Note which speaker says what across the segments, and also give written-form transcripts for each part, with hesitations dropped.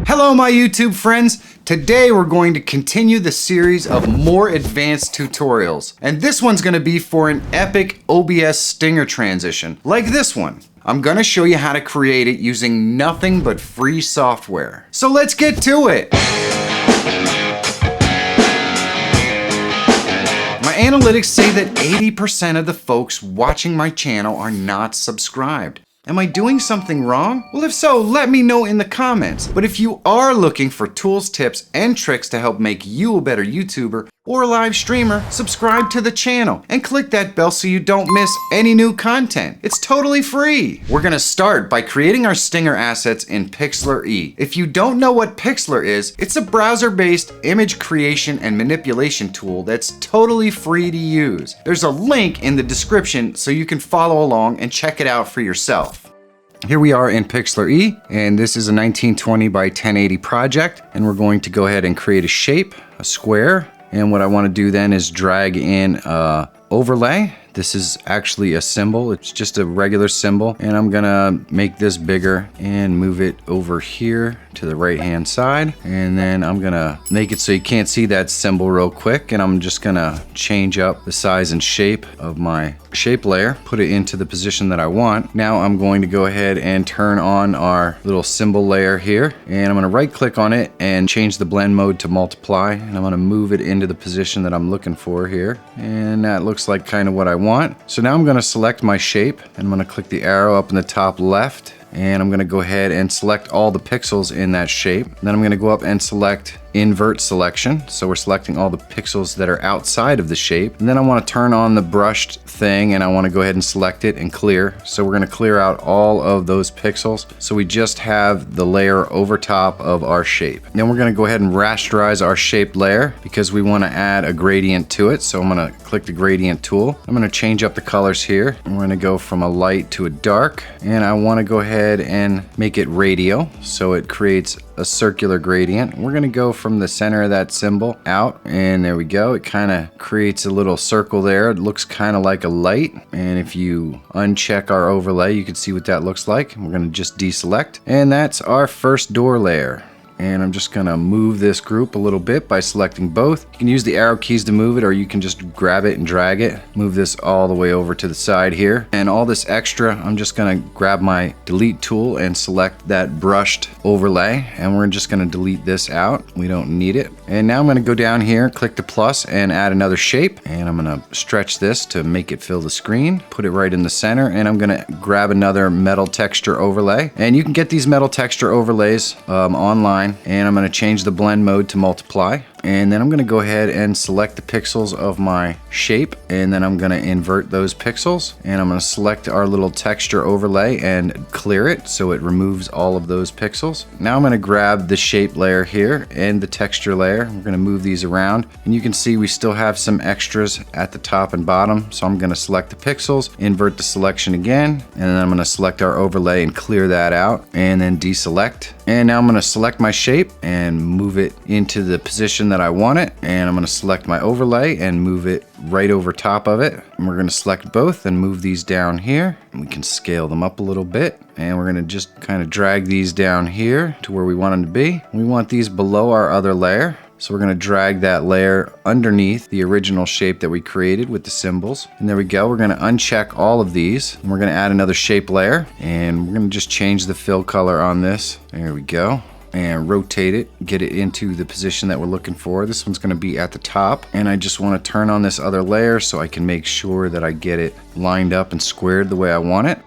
Speaker 1: Hello my YouTube friends! Today we're going to continue the series of more advanced tutorials. And this one's going to be for an epic OBS stinger transition, like this one. I'm going to show you how to create it using nothing but free software. So let's get to it! My analytics say that 80% of the folks watching my channel are not subscribed. Am I doing something wrong? Well, if so, let me know in the comments. But if you are looking for tools, tips, and tricks to help make you a better YouTuber or a live streamer, subscribe to the channel and click that bell so you don't miss any new content. It's totally free. We're gonna start by creating our stinger assets in Pixlr E. If you don't know what Pixlr is, it's a browser-based image creation and manipulation tool that's totally free to use. There's a link in the description so you can follow along and check it out for yourself. Here we are in Pixlr E, and this is a 1920 by 1080 project, and we're going to go ahead and create a shape, a square, and what I want to do then is drag in overlay. This is actually a symbol. It's just a regular symbol, and I'm gonna make this bigger and move it over here to the right hand side, and then I'm gonna make it so you can't see that symbol real quick, and I'm just gonna change up the size and shape of my shape layer, put it into the position that I want. Now I'm going to go ahead and turn on our little symbol layer here, and I'm gonna right click on it and change the blend mode to multiply, and I'm gonna move it into the position that I'm looking for here, and that looks like kind of what I want. So now I'm going to select my shape, and I'm going to click the arrow up in the top left, and I'm going to go ahead and select all the pixels in that shape. Then I'm going to go up and select invert selection, so we're selecting all the pixels that are outside of the shape. And then I want to turn on the brushed thing, and I want to go ahead and select it and clear. So we're going to clear out all of those pixels, so we just have the layer over top of our shape. Then we're going to go ahead and rasterize our shape layer because we want to add a gradient to it. So I'm going to click the gradient tool. I'm going to change up the colors here, and we're going to go from a light to a dark, and I want to go ahead and make it radial so it creates a circular gradient. We're going to go from the center of that symbol out, and there we go. It kind of creates a little circle there. It looks kind of like a light, and if you uncheck our overlay, you can see what that looks like. We're going to just deselect, and that's our first door layer. And I'm just gonna move this group a little bit by selecting both. You can use the arrow keys to move it, or you can just grab it and drag it. Move this all the way over to the side here. And all this extra, I'm just gonna grab my delete tool and select that brushed overlay. And we're just gonna delete this out. We don't need it. And now I'm gonna go down here, click the plus and add another shape. And I'm gonna stretch this to make it fill the screen. Put it right in the center. And I'm gonna grab another metal texture overlay. And you can get these metal texture overlays online. And I'm going to change the blend mode to multiply, and then I'm going to go ahead and select the pixels of my shape, and then I'm going to invert those pixels, and I'm going to select our little texture overlay and clear it so it removes all of those pixels. Now I'm going to grab the shape layer here and the texture layer. We're going to move these around, and you can see we still have some extras at the top and bottom, so I'm going to select the pixels, invert the selection again, and then I'm going to select our overlay and clear that out, and then deselect. And now I'm going to select my shape and move it into the position that I want it, and I'm going to select my overlay and move it right over top of it. And we're going to select both and move these down here, and we can scale them up a little bit, and we're going to just kind of drag these down here to where we want them to be. We want these below our other layer. So we're going to drag that layer underneath the original shape that we created with the symbols. And there we go. We're going to uncheck all of these. And we're going to add another shape layer. And we're going to just change the fill color on this. There we go. And rotate it, get it into the position that we're looking for. This one's going to be at the top. And I just want to turn on this other layer so I can make sure that I get it lined up and squared the way I want it.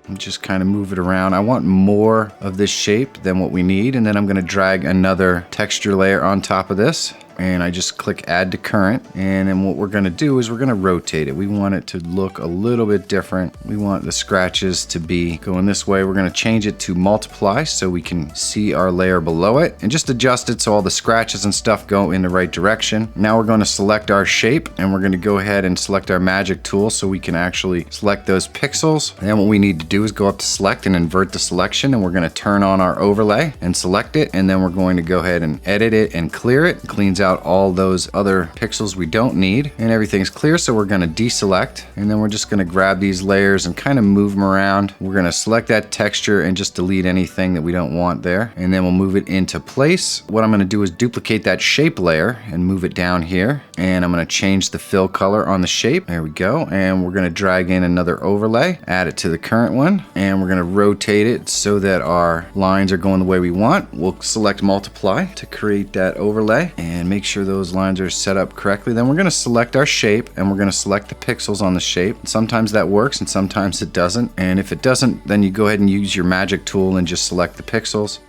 Speaker 1: And just kind of move it around. I want more of this shape than what we need, and then I'm going to drag another texture layer on top of this, and I just click add to current, and then what we're going to do is we're going to rotate it. We want it to look a little bit different. We want the scratches to be going this way. We're going to change it to multiply so we can see our layer below it, and just adjust it so all the scratches and stuff go in the right direction. Now we're going to select our shape, and we're going to go ahead and select our magic tool so we can actually select those pixels. And then what we need to do is go up to select and invert the selection, and we're going to turn on our overlay and select it, and then we're going to go ahead and edit it and clear it. It cleans out out all those other pixels we don't need, and everything's clear, so we're gonna deselect, and then we're just gonna grab these layers and kind of move them around. We're gonna select that texture and just delete anything that we don't want there, and then we'll move it into place. What I'm gonna do is duplicate that shape layer and move it down here, and I'm gonna change the fill color on the shape. There we go, and we're gonna drag in another overlay, add it to the current one, and we're gonna rotate it so that our lines are going the way we want. We'll select multiply to create that overlay and make sure those lines are set up correctly. Then we're gonna select our shape and we're gonna select the pixels on the shape. Sometimes that works and sometimes it doesn't. And if it doesn't, then you go ahead and use your magic tool and just select the pixels.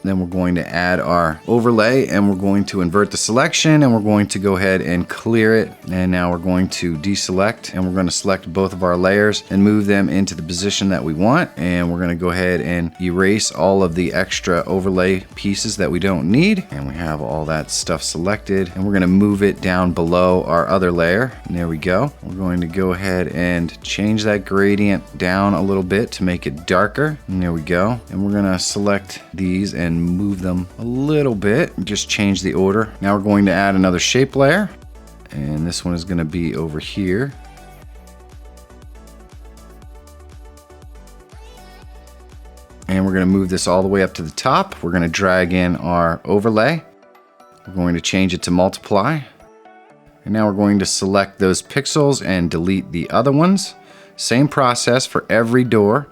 Speaker 1: Then we're going to add our overlay and we're going to invert the selection and we're going to go ahead and clear it. And now we're going to deselect and we're going to select both of our layers and move them into the position that we want. And we're going to go ahead and erase all of the extra overlay pieces that we don't need. And we have all that stuff selected and we're going to move it down below our other layer. And there we go. We're going to go ahead and change that gradient down a little bit to make it darker. And there we go. And we're going to select these and move them a little bit, just change the order. Now we're going to add another shape layer, and this one is going to be over here. And we're going to move this all the way up to the top. We're going to drag in our overlay. We're going to change it to multiply. And now we're going to select those pixels and delete the other ones. Same process for every door.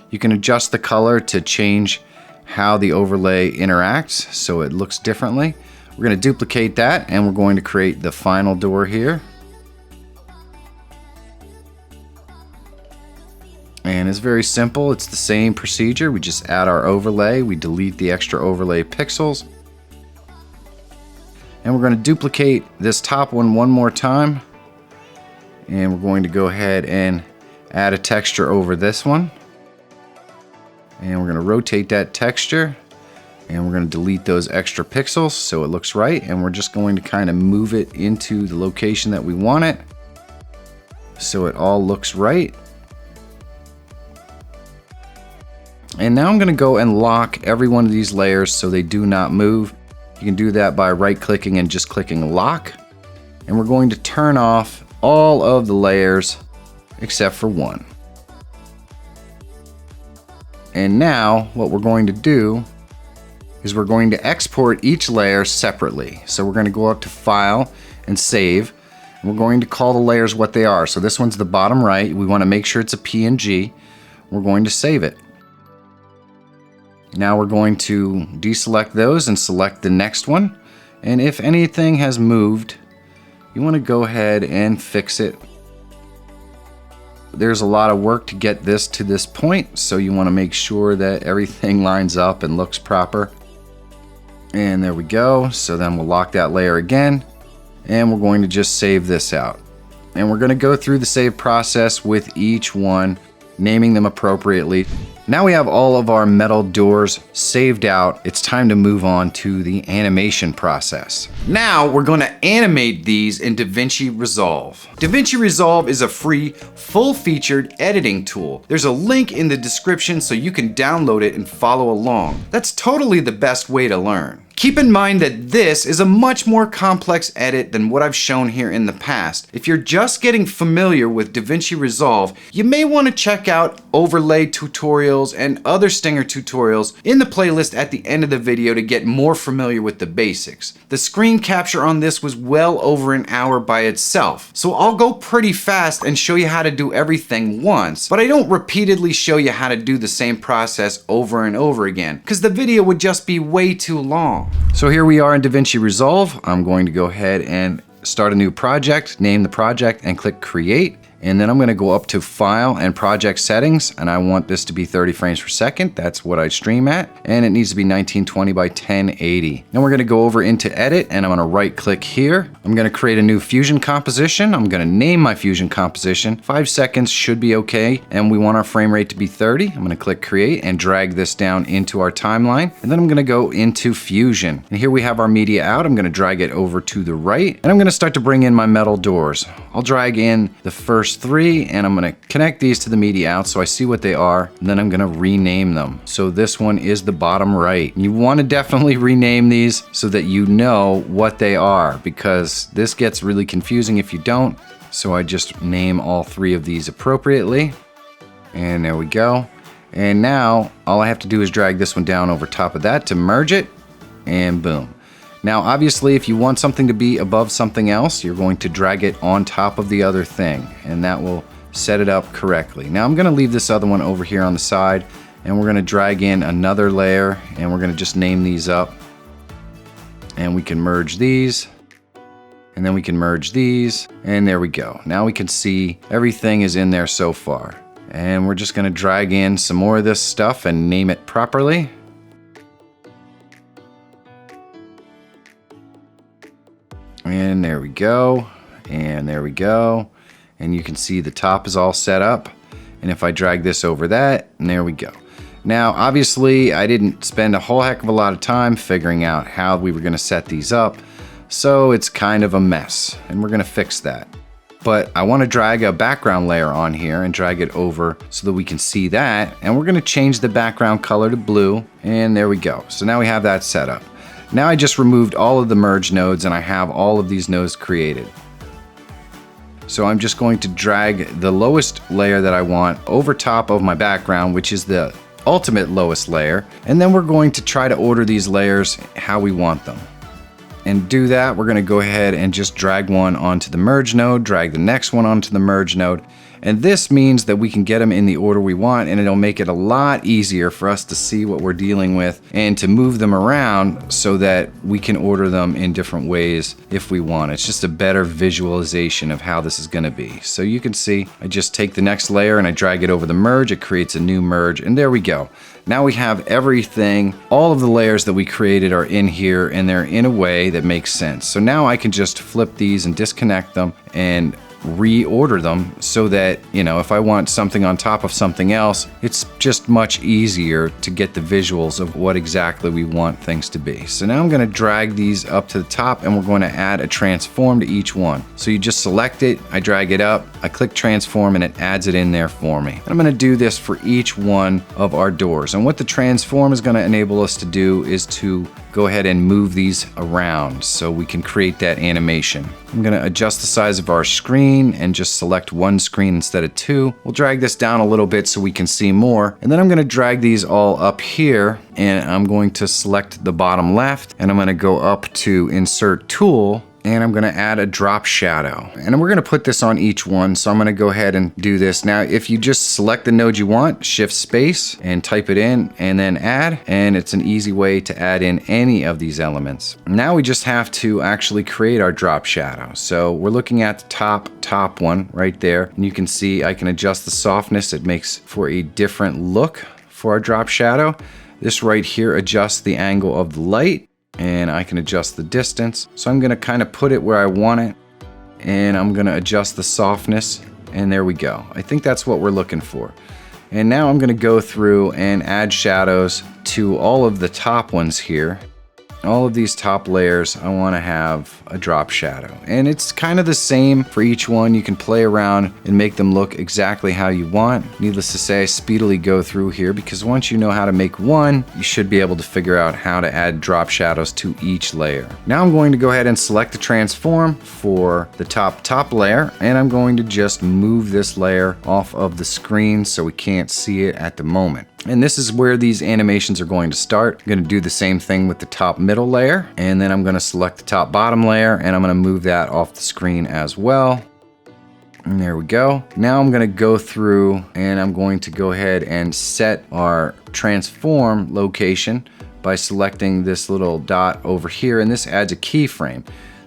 Speaker 1: You can adjust the color to change how the overlay interacts so it looks differently. We're going to duplicate that and we're going to create the final door here. And it's very simple. It's the same procedure. We just add our overlay, we delete the extra overlay pixels, and we're going to duplicate this top one more time, and we're going to go ahead and add a texture over this one. And we're going to rotate that texture and we're going to delete those extra pixels so it looks right, and we're just going to kind of move it into the location that we want it so it all looks right. And now I'm going to go and lock every one of these layers so they do not move. You can do that by right clicking and just clicking lock, and we're going to turn off all of the layers except for one. And now what we're going to do is we're going to export each layer separately. So we're going to go up to File and Save. And we're going to call the layers what they are. So this one's the bottom right. We want to make sure it's a PNG. We're going to save it. Now we're going to deselect those and select the next one. And if anything has moved, you want to go ahead and fix it. There's a lot of work to get this to this point, so you want to make sure that everything lines up and looks proper. And there we go. So then we'll lock that layer again, and we're going to just save this out. And we're going to go through the save process with each one, naming them appropriately. Now we have all of our metal doors saved out. It's time to move on to the animation process. Now we're going to animate these in DaVinci Resolve. DaVinci Resolve is a free, full-featured editing tool. There's a link in the description so you can download it and follow along. That's totally the best way to learn. Keep in mind that this is a much more complex edit than what I've shown here in the past. If you're just getting familiar with DaVinci Resolve, you may want to check out overlay tutorials and other Stinger tutorials in the playlist at the end of the video to get more familiar with the basics. The screen capture on this was well over an hour by itself, so I'll go pretty fast and show you how to do everything once, but I don't repeatedly show you how to do the same process over and over again, because the video would just be way too long. So here we are in DaVinci Resolve. I'm going to go ahead and start a new project, name the project, and click Create. And then I'm going to go up to File and Project Settings, and I want this to be 30 frames per second. That's what I stream at, and it needs to be 1920 by 1080. Then we're going to go over into Edit, and I'm going to right click here. I'm going to create a new fusion composition. I'm going to name my fusion composition. 5 seconds should be okay, and we want our frame rate to be 30. I'm going to click Create and drag this down into our timeline, and then I'm going to go into Fusion. And here we have our media out. I'm going to drag it over to the right, and I'm going to start to bring in my metal doors. I'll drag in the first there's 3, and I'm gonna connect these to the media out so I see what they are, and then I'm gonna rename them. So this one is the bottom right. You wanna definitely rename these so that you know what they are, because this gets really confusing if you don't. So I just name all 3 of these appropriately. And there we go. And now all I have to do is drag this one down over top of that to merge it, and boom. Now, obviously, if you want something to be above something else, you're going to drag it on top of the other thing, and that will set it up correctly. Now, I'm gonna leave this other one over here on the side, and we're gonna drag in another layer, and we're gonna just name these up. And we can merge these, and then we can merge these, and there we go. Now we can see everything is in there so far. And we're just gonna drag in some more of this stuff and name it properly. And there we go, and there we go. And you can see the top is all set up. And if I drag this over that, and there we go. Now, obviously, I didn't spend a whole heck of a lot of time figuring out how we were gonna set these up, so it's kind of a mess, and we're gonna fix that. But I wanna drag a background layer on here and drag it over so that we can see that, and we're gonna change the background color to blue, and there we go. So now we have that set up. Now I just removed all of the merge nodes and I have all of these nodes created. So I'm just going to drag the lowest layer that I want over top of my background, which is the ultimate lowest layer. And then we're going to try to order these layers how we want them. And do that, we're gonna go ahead and just drag one onto the merge node, drag the next one onto the merge node. And this means that we can get them in the order we want, and it'll make it a lot easier for us to see what we're dealing with and to move them around so that we can order them in different ways if we want. It's just a better visualization of how this is gonna be. So you can see, I just take the next layer and I drag it over the merge, it creates a new merge, and there we go. Now we have everything, all of the layers that we created are in here, and they're in a way that makes sense. So now I can just flip these and disconnect them and reorder them so that, you know, if I want something on top of something else, it's just much easier to get the visuals of what exactly we want things to be. So now I'm going to drag these up to the top, and we're going to add a transform to each one. So you just select it, I drag it up, I click transform, and it adds it in there for me. And I'm going to do this for each one of our doors. And what the transform is going to enable us to do is to go ahead and move these around so we can create that animation. I'm going to adjust the size of our screen and just select one screen instead of 2. We'll drag this down a little bit so we can see more. And then I'm going to drag these all up here, and I'm going to select the bottom left, and I'm going to go up to Insert Tool, and I'm gonna add a drop shadow. And we're gonna put this on each one, so I'm gonna go ahead and do this. Now, if you just select the node you want, shift space, and type it in, and then add, and it's an easy way to add in any of these elements. Now we just have to actually create our drop shadow. So we're looking at the top one right there, and you can see I can adjust the softness. It makes for a different look for our drop shadow. This right here adjusts the angle of the light, and I can adjust the distance. So I'm gonna kind of put it where I want it, and I'm gonna adjust the softness, and there we go. I think that's what we're looking for. And now I'm gonna go through and add shadows to all of the top ones here. All of these top layers, I wanna have a drop shadow. And it's kind of the same for each one. You can play around and make them look exactly how you want. Needless to say, I speedily go through here because once you know how to make one, you should be able to figure out how to add drop shadows to each layer. Now I'm going to go ahead and select the transform for the top layer, and I'm going to just move this layer off of the screen so we can't see it at the moment. And this is where these animations are going to start. I'm gonna do the same thing with the top middle layer, and then I'm gonna select the top bottom layer, and I'm gonna move that off the screen as well. And there we go. Now I'm gonna go through and I'm going to go ahead and set our transform location by selecting this little dot over here, and this adds a keyframe.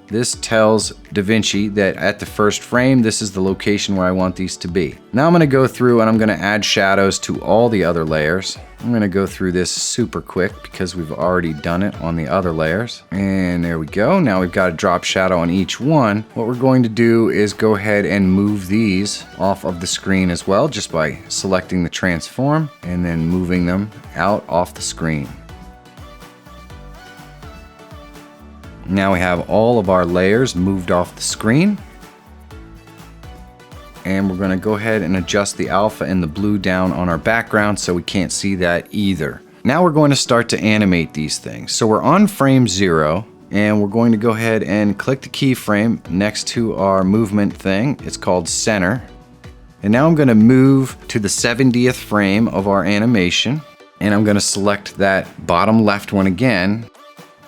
Speaker 1: This tells DaVinci that at the first frame, this is the location where I want these to be. Now I'm gonna go through and I'm gonna add shadows to all the other layers. I'm gonna go through this super quick because we've already done it on the other layers. And there we go. Now we've got a drop shadow on each one. What we're going to do is go ahead and move these off of the screen as well, just by selecting the transform and then moving them out off the screen. Now we have all of our layers moved off the screen. And we're gonna go ahead and adjust the alpha and the blue down on our background so we can't see that either. Now we're going to start to animate these things. So we're on frame 0, and we're going to go ahead and click the keyframe next to our movement thing. It's called center. And now I'm gonna move to the 70th frame of our animation, and I'm gonna select that bottom left one again,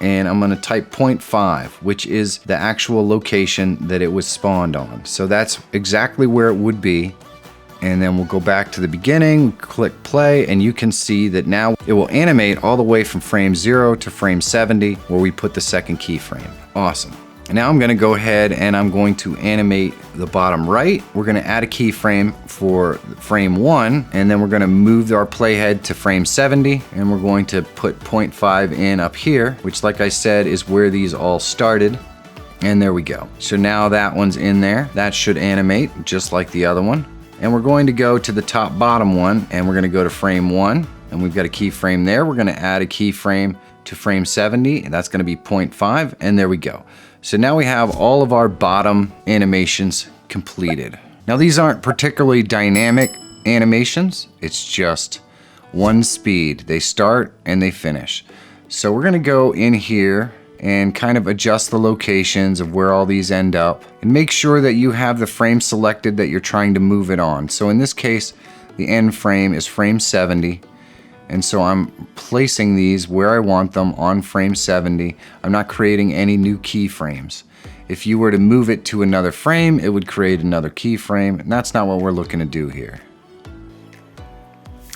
Speaker 1: and I'm gonna type 0.5, which is the actual location that it was spawned on. So that's exactly where it would be. And then we'll go back to the beginning, click play, and you can see that now it will animate all the way from frame 0 to frame 70 where we put the second keyframe. Awesome. And now I'm gonna go ahead and I'm going to animate the bottom right. We're gonna add a keyframe for frame 1, and then we're gonna move our playhead to frame 70, and we're going to put 0.5 in up here, which, like I said, is where these all started. And there we go. So now that one's in there. That should animate just like the other one. And we're going to go to the top bottom one, and we're gonna go to frame 1, and we've got a keyframe there. We're gonna add a keyframe to frame 70, and that's gonna be 0.5, and there we go. So now we have all of our bottom animations completed. Now these aren't particularly dynamic animations, it's just one speed. They start and they finish. So we're gonna go in here and kind of adjust the locations of where all these end up, and make sure that you have the frame selected that you're trying to move it on. So in this case, the end frame is frame 70. And so I'm placing these where I want them on frame 70. I'm not creating any new keyframes. If you were to move it to another frame, it would create another keyframe, and that's not what we're looking to do here.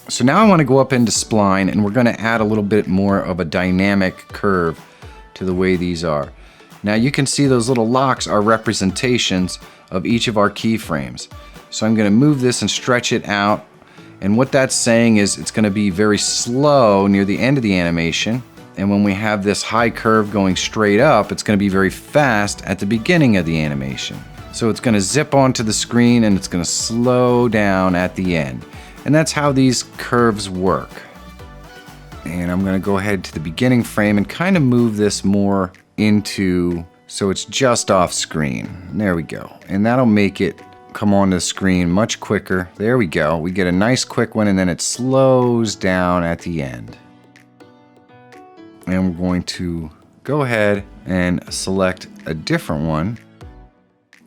Speaker 1: So now I want to go up into spline, and we're going to add a little bit more of a dynamic curve to the way these are. Now you can see those little locks are representations of each of our keyframes. So I'm going to move this and stretch it out. And what that's saying is it's going to be very slow near the end of the animation. And when we have this high curve going straight up, it's going to be very fast at the beginning of the animation. So it's going to zip onto the screen and it's going to slow down at the end. And that's how these curves work. And I'm going to go ahead to the beginning frame and kind of move this more into, so it's just off screen. There we go. And that'll make it come onto the screen much quicker. There we go. We get a nice quick one, and then it slows down at the end. And we're going to go ahead and select a different one.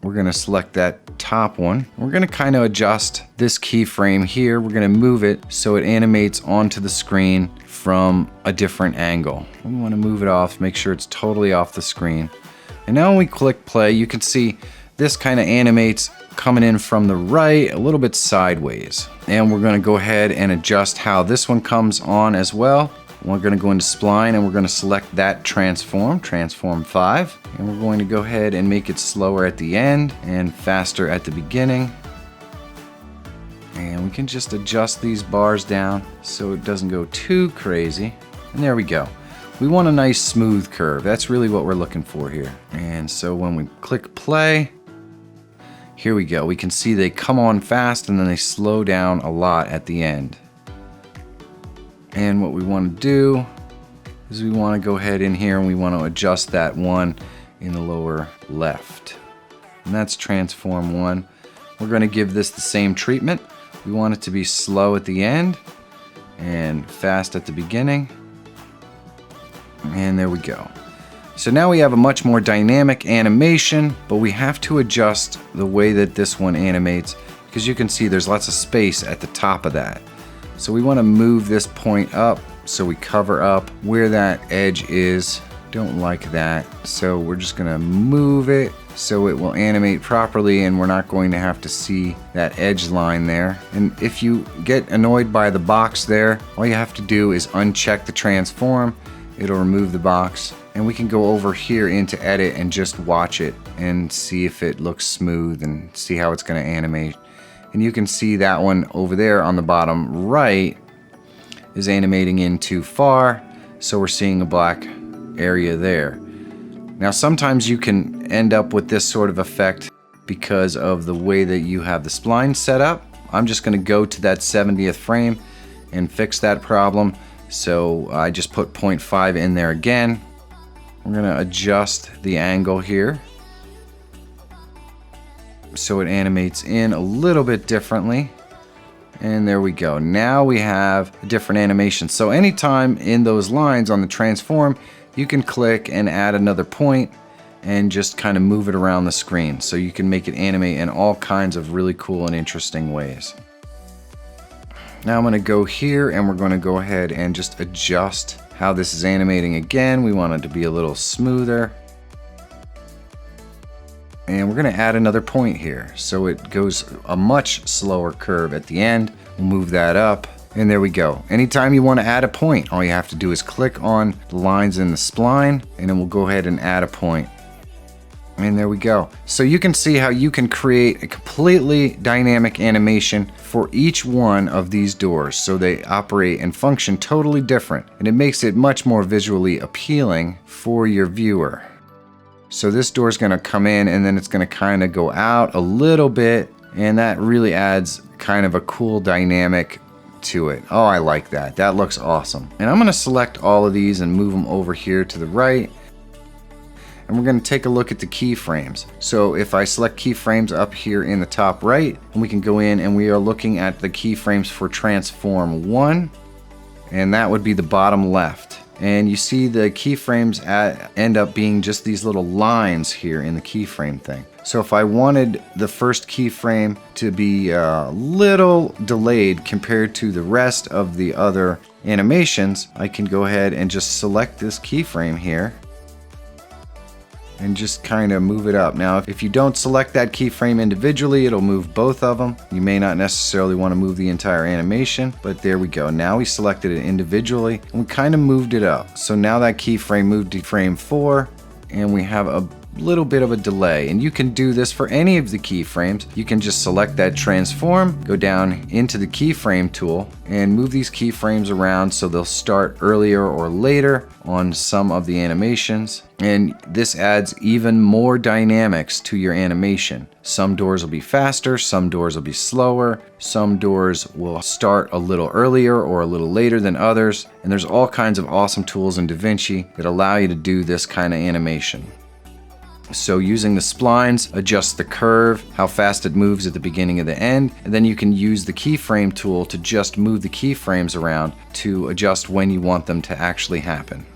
Speaker 1: We're going to select that top one. We're going to kind of adjust this keyframe here. We're going to move it so it animates onto the screen from a different angle. We want to move it off, make sure it's totally off the screen. And now when we click play, you can see this kind of animates coming in from the right, a little bit sideways. And we're going to go ahead and adjust how this one comes on as well. We're going to go into spline, and we're going to select that transform 5. And we're going to go ahead and make it slower at the end and faster at the beginning. And we can just adjust these bars down so it doesn't go too crazy. And there we go. We want a nice smooth curve. That's really what we're looking for here. And so when we click play, here we go. We can see they come on fast and then they slow down a lot at the end. And what we want to do is we want to go ahead in here and we want to adjust that one in the lower left. And that's transform 1. We're going to give this the same treatment. We want it to be slow at the end and fast at the beginning. And there we go. So now we have a much more dynamic animation, but we have to adjust the way that this one animates, because you can see there's lots of space at the top of that. So we want to move this point up so we cover up where that edge is. Don't like that. So we're just going to move it so it will animate properly, and we're not going to have to see that edge line there. And if you get annoyed by the box there, all you have to do is uncheck the transform. It'll remove the box, and we can go over here into edit and just watch it and see if it looks smooth and see how it's going to animate. And you can see that one over there on the bottom right is animating in too far, so we're seeing a black area there. Now sometimes you can end up with this sort of effect because of the way that you have the spline set up. I'm just going to go to that 70th frame and fix that problem. So I just put 0.5 in there again. We're going to adjust the angle here so it animates in a little bit differently. And there we go. Now we have a different animation. So anytime in those lines on the transform, you can click and add another point and just kind of move it around the screen. So you can make it animate in all kinds of really cool and interesting ways. Now I'm going to go here and we're going to go ahead and just adjust how this is animating again. We want it to be a little smoother. And we're going to add another point here. So it goes a much slower curve at the end. We'll move that up. And there we go. Anytime you want to add a point, all you have to do is click on the lines in the spline, and then we'll go ahead and add a point. And there we go. So you can see how you can create a completely dynamic animation for each one of these doors. So they operate and function totally different. And it makes it much more visually appealing for your viewer. So this door is going to come in and then it's going to kind of go out a little bit. And that really adds kind of a cool dynamic to it. Oh, I like that. That looks awesome. And I'm going to select all of these and move them over here to the right. And we're going to take a look at the keyframes. So if I select keyframes up here in the top right, and we can go in and we are looking at the keyframes for transform 1, and that would be the bottom left. And you see the keyframes end up being just these little lines here in the keyframe thing. So if I wanted the first keyframe to be a little delayed compared to the rest of the other animations, I can go ahead and just select this keyframe here and just kind of move it up. Now, if you don't select that keyframe individually, it'll move both of them. You may not necessarily want to move the entire animation, but there we go. Now we selected it individually and we kind of moved it up. So now that keyframe moved to frame 4 and we have a little bit of a delay. And you can do this for any of the keyframes. You can just select that transform, go down into the keyframe tool and move these keyframes around so they'll start earlier or later on some of the animations. And this adds even more dynamics to your animation. Some doors will be faster, some doors will be slower, some doors will start a little earlier or a little later than others. And there's all kinds of awesome tools in DaVinci that allow you to do this kind of animation. So using the splines, adjust the curve, how fast it moves at the beginning and the end, and then you can use the keyframe tool to just move the keyframes around to adjust when you want them to actually happen.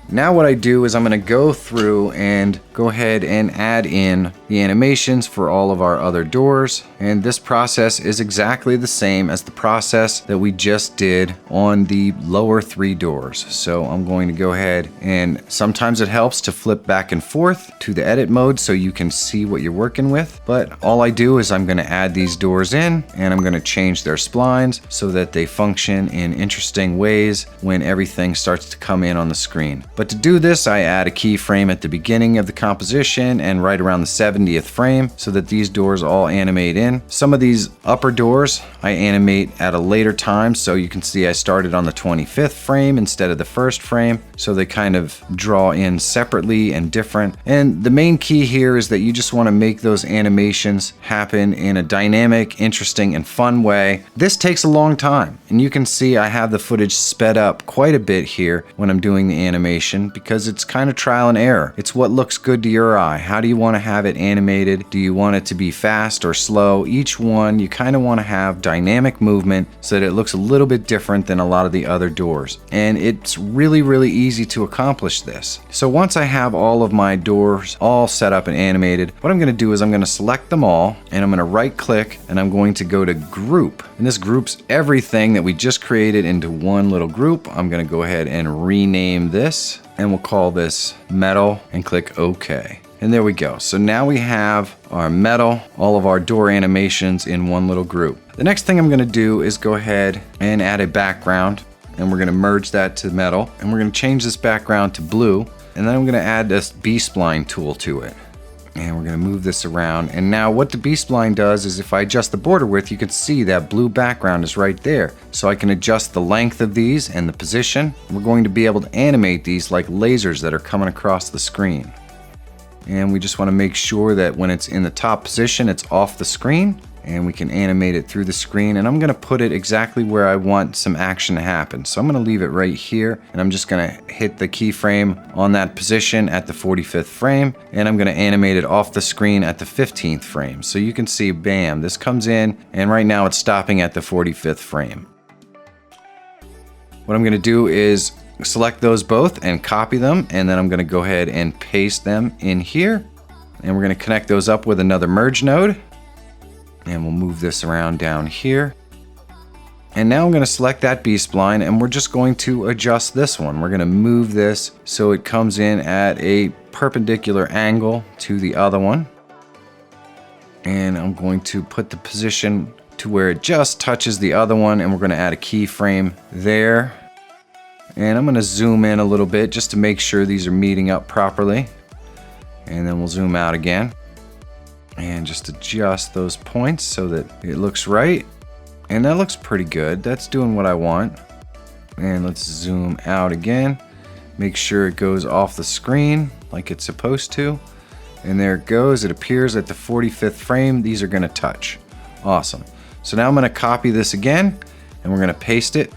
Speaker 1: Now what I do is I'm going to go through and go ahead and add in the animations for all of our other doors. And this process is exactly the same as the process that we just did on the lower 3 doors. So I'm going to go ahead and sometimes it helps to flip back and forth to the edit mode so you can see what you're working with. But all I do is I'm going to add these doors in and I'm going to change their splines so that they function in interesting ways when everything starts to come in on the screen. But to do this, I add a keyframe at the beginning of the composition and right around the 70th frame so that these doors all animate in. Some of these upper doors I animate at a later time, so you can see I started on the 25th frame instead of the first frame, so they kind of draw in separately and different. And the main key here is that you just want to make those animations happen in a dynamic, interesting, and fun way. This takes a long time, and you can see I have the footage sped up quite a bit here when I'm doing the animation because it's kind of trial and error. It's what looks good to your eye. How do you want to have it animated? Do you want it to be fast or slow? Each one, you kind of want to have dynamic movement so that it looks a little bit different than a lot of the other doors. And it's really, really easy to accomplish this. So once I have all of my doors all set up and animated, what I'm going to do is I'm going to select them all and I'm going to right click and I'm going to go to group. And this groups everything that we just created into one little group. I'm going to go ahead and rename this and we'll call this metal and click OK. And there we go. So now we have our metal, all of our door animations in one little group. The next thing I'm going to do is go ahead and add a background, and we're going to merge that to metal, and we're going to change this background to blue, and then I'm going to add this B-spline tool to it. And we're going to move this around. And now what the B-spline does is if I adjust the border width, you can see that blue background is right there. So I can adjust the length of these and the position. We're going to be able to animate these like lasers that are coming across the screen. And we just want to make sure that when it's in the top position, it's off the screen. and we can animate it through the screen, and I'm gonna put it exactly where I want some action to happen. So I'm gonna leave it right here, and I'm just gonna hit the keyframe on that position at the 45th frame, and I'm gonna animate it off the screen at the 15th frame. So you can see, bam, this comes in, and right now it's stopping at the 45th frame. What I'm gonna do is select those both and copy them, and then I'm gonna go ahead and paste them in here. And we're gonna connect those up with another merge node. And we'll move this around down here. And now I'm gonna select that B-spline, and we're just going to adjust this one. We're gonna move this so it comes in at a perpendicular angle to the other one. And I'm going to put the position to where it just touches the other one, and we're gonna add a keyframe there. And I'm gonna zoom in a little bit just to make sure these are meeting up properly. And then we'll zoom out again. And just adjust those points so that it looks right. And that looks pretty good. That's doing what I want. And let's zoom out again. Make sure it goes off the screen like it's supposed to. And there it goes. It appears at the 45th frame. These are gonna touch. Awesome. So now I'm gonna copy this again, and we're gonna paste it.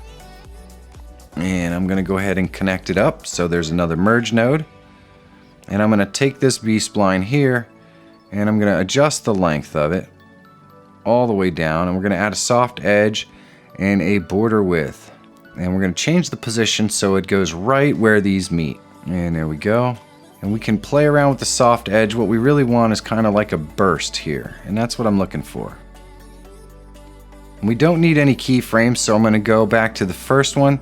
Speaker 1: And I'm gonna go ahead and connect it up. So there's another merge node. And I'm gonna take this B-spline here, and I'm gonna adjust the length of it all the way down, and we're gonna add a soft edge and a border width. And we're gonna change the position so it goes right where these meet. And there we go. And we can play around with the soft edge. What we really want is kind of like a burst here, and that's what I'm looking for. We don't need any keyframes, so I'm gonna go back to the first one,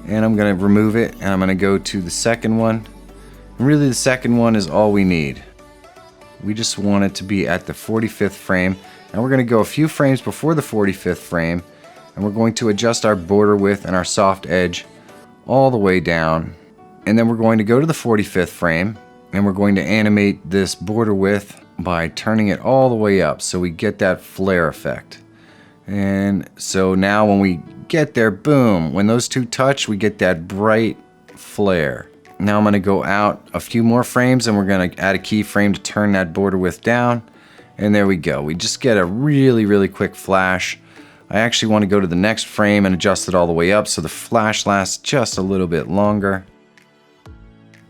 Speaker 1: and I'm gonna remove it, and I'm gonna go to the second one. And really the second one is all we need. We just want it to be at the 45th frame. Now we're gonna go a few frames before the 45th frame, and we're going to adjust our border width and our soft edge all the way down. And then we're going to go to the 45th frame, and we're going to animate this border width by turning it all the way up so we get that flare effect. And so now when we get there, boom, when those two touch, we get that bright flare. Now I'm gonna go out a few more frames, and we're gonna add a keyframe to turn that border width down. And there we go. We just get a really, really quick flash. I actually want to go to the next frame and adjust it all the way up so the flash lasts just a little bit longer.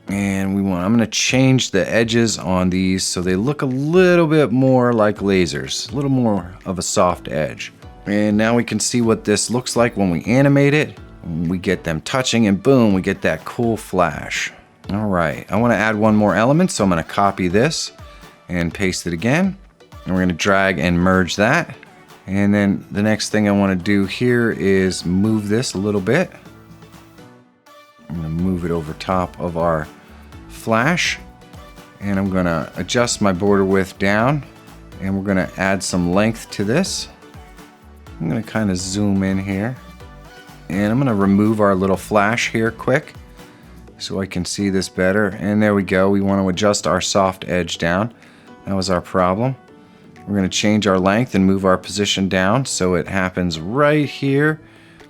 Speaker 1: And I'm gonna change the edges on these so they look a little bit more like lasers, a little more of a soft edge. And now we can see what this looks like when we animate it. We get them touching, and boom, we get that cool flash. All right, I want to add one more element, so I'm going to copy this and paste it again. And we're going to drag and merge that. And then the next thing I want to do here is move this a little bit. I'm going to move it over top of our flash. And I'm going to adjust my border width down. And we're going to add some length to this. I'm going to kind of zoom in here. And I'm going to remove our little flash here quick so I can see this better. And there we go. We want to adjust our soft edge down. That was our problem. We're going to change our length and move our position down so it happens right here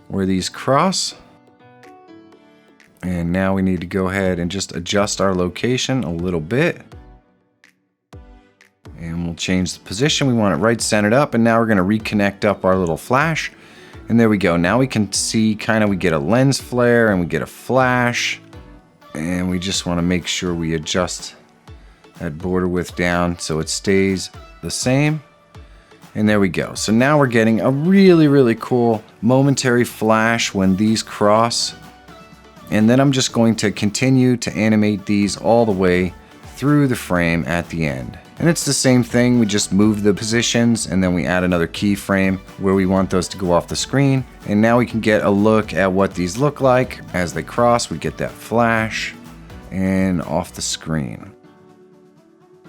Speaker 1: where these cross. And now we need to go ahead and just adjust our location a little bit. And we'll change the position. We want it right centered up. And now we're going to reconnect up our little flash. And there we go. Now we can see we get a lens flare and we get a flash. And we just want to make sure we adjust that border width down so it stays the same. And there we go. So now we're getting a really, really cool momentary flash when these cross. And then I'm just going to continue to animate these all the way through the frame at the end. And it's the same thing, we just move the positions and then we add another keyframe where we want those to go off the screen. And now we can get a look at what these look like. As they cross, we get that flash and off the screen.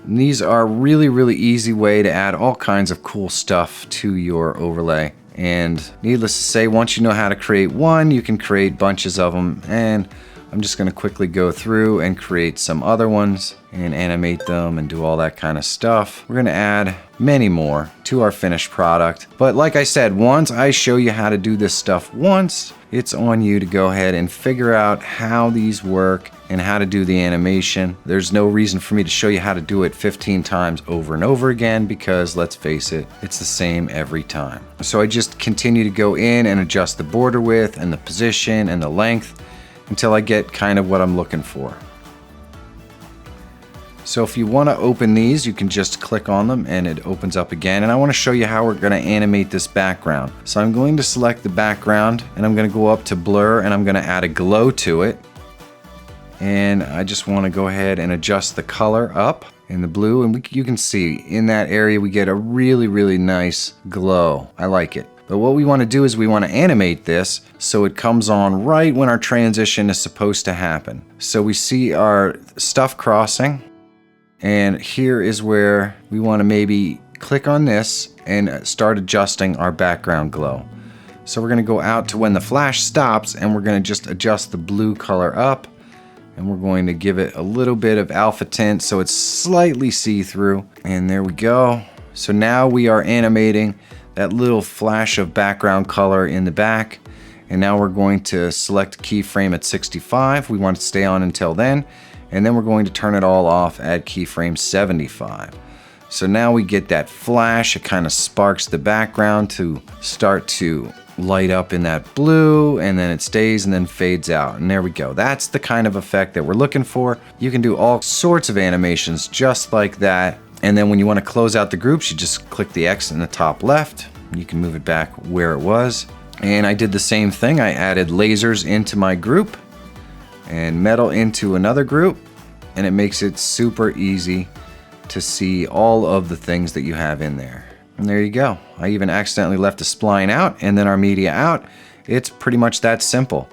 Speaker 1: And these are a really, really easy way to add all kinds of cool stuff to your overlay. And needless to say, once you know how to create one, you can create bunches of them. And I'm just going to quickly go through and create some other ones and animate them and do all that kind of stuff. We're going to add many more to our finished product. But like I said, once I show you how to do this stuff once, it's on you to go ahead and figure out how these work and how to do the animation. There's no reason for me to show you how to do it 15 times over and over again because, let's face it, it's the same every time. So I just continue to go in and adjust the border width and the position and the length until I get kind of what I'm looking for. So if you want to open these, you can just click on them and it opens up again. And I want to show you how we're going to animate this background. So I'm going to select the background and I'm going to go up to blur and I'm going to add a glow to it. And I just want to go ahead and adjust the color up in the blue, and you can see in that area we get a really nice glow. I like it. But what we want to do is we want to animate this so it comes on right when our transition is supposed to happen. So we see our stuff crossing. And here is where we want to maybe click on this and start adjusting our background glow. So we're going to go out to when the flash stops and we're going to just adjust the blue color up. And we're going to give it a little bit of alpha tint so it's slightly see-through. And there we go. So now we are animating that little flash of background color in the back. And now we're going to select keyframe at 65. We want to stay on until then. And then we're going to turn it all off at keyframe 75. So now we get that flash. It kind of sparks the background to start to light up in that blue, and then it stays and then fades out. And there we go. That's the kind of effect that we're looking for. You can do all sorts of animations just like that. And then when you want to close out the groups, you just click the X in the top left. You can move it back where it was. And I did the same thing. I added lasers into my group and metal into another group, and it makes it super easy to see all of the things that you have in there. And there you go. I even accidentally left a spline out and then our media out. It's pretty much that simple.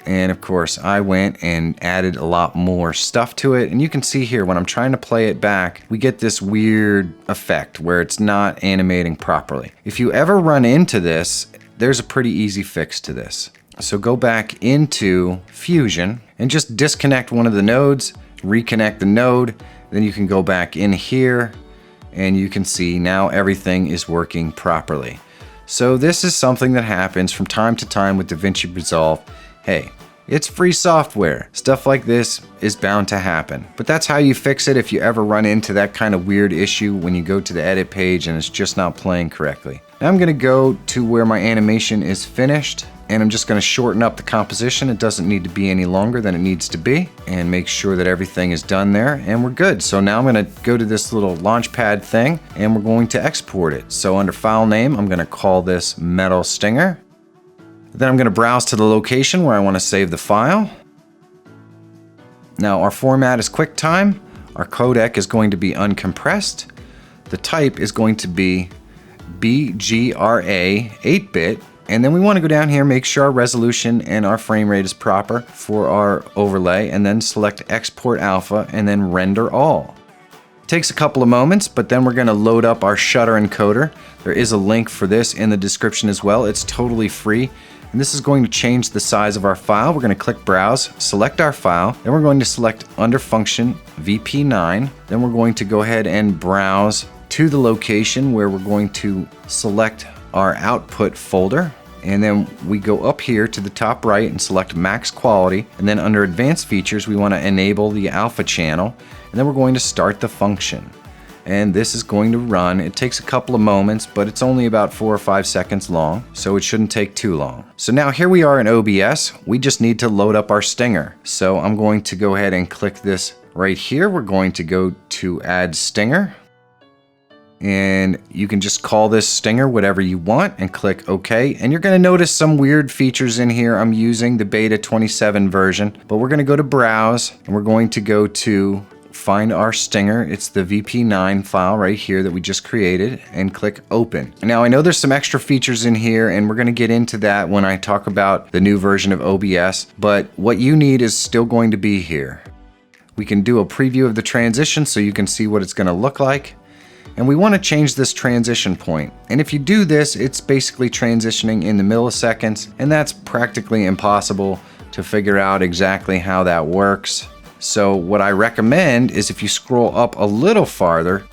Speaker 1: And of course I went and added a lot more stuff to it, and you can see here when I'm trying to play it back, we get this weird effect where it's not animating properly. If you ever run into this, there's a pretty easy fix to this. So go back into Fusion and just disconnect one of the nodes, reconnect the node, then you can go back in here and you can see now everything is working properly. So this is something that happens from time to time with DaVinci Resolve. Hey, it's free software. Stuff like this is bound to happen. But that's how you fix it if you ever run into that kind of weird issue when you go to the edit page and it's just not playing correctly. Now I'm gonna go to where my animation is finished, and I'm just gonna shorten up the composition. It doesn't need to be any longer than it needs to be, and make sure that everything is done there, and we're good. So now I'm gonna go to this little launchpad thing, and we're going to export it. So under file name, I'm gonna call this Metal Stinger. Then I'm gonna browse to the location where I wanna save the file. Now our format is QuickTime. Our codec is going to be uncompressed. The type is going to be BGRA 8-bit. And then we want to go down here, make sure our resolution and our frame rate is proper for our overlay, and then select Export Alpha and then Render All. It takes a couple of moments, but then we're going to load up our shutter encoder. There is a link for this in the description as well. It's totally free. And this is going to change the size of our file. We're going to click Browse, select our file, then we're going to select under Function VP9. Then we're going to go ahead and browse to the location where we're going to select our output folder, and then we go up here to the top right and select max quality, and then under advanced features we want to enable the alpha channel, and then we're going to start the function. And this is going to run. It takes a couple of moments, but it's only about 4 or 5 seconds long, so it shouldn't take too long. So now here we are in OBS. We just need to load up our stinger. So I'm going to go ahead and click this right here. We're going to go to add stinger. And you can just call this stinger whatever you want and click OK. And you're going to notice some weird features in here. I'm using the beta 27 version, but we're going to go to browse and we're going to go to find our stinger. It's the VP9 file right here that we just created, and click open. Now I know there's some extra features in here and we're going to get into that when I talk about the new version of OBS, but what you need is still going to be here. We can do a preview of the transition so you can see what it's going to look like. And we want to change this transition point. And if you do this, it's basically transitioning in the milliseconds, and that's practically impossible to figure out exactly how that works. So what I recommend is if you scroll up a little farther,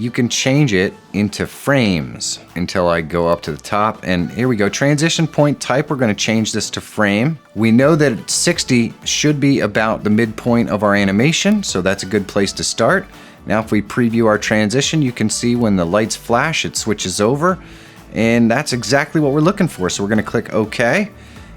Speaker 1: you can change it into frames until I go up to the top. And here we go, transition point type, we're gonna change this to frame. We know that 60 should be about the midpoint of our animation, so that's a good place to start. Now if we preview our transition, you can see when the lights flash, it switches over, and that's exactly what we're looking for. So we're gonna click OK.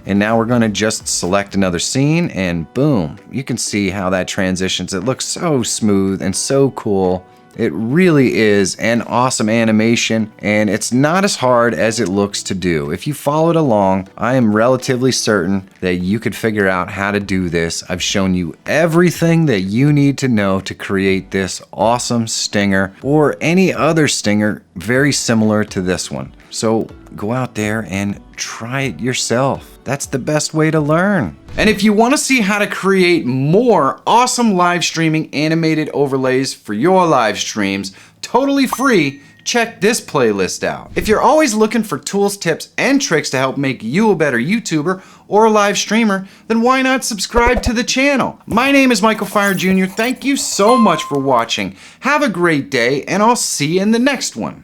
Speaker 1: And now we're gonna just select another scene, and boom, you can see how that transitions. It looks so smooth and so cool. It really is an awesome animation, and it's not as hard as it looks to do. If you followed along, I am relatively certain that you could figure out how to do this. I've shown you everything that you need to know to create this awesome stinger or any other stinger very similar to this one. So go out there and try it yourself. That's the best way to learn. And if you want to see how to create more awesome live streaming animated overlays for your live streams, totally free, check this playlist out. If you're always looking for tools, tips, and tricks to help make you a better YouTuber or a live streamer, then why not subscribe to the channel? My name is Michael Fire Jr. Thank you so much for watching. Have a great day, and I'll see you in the next one.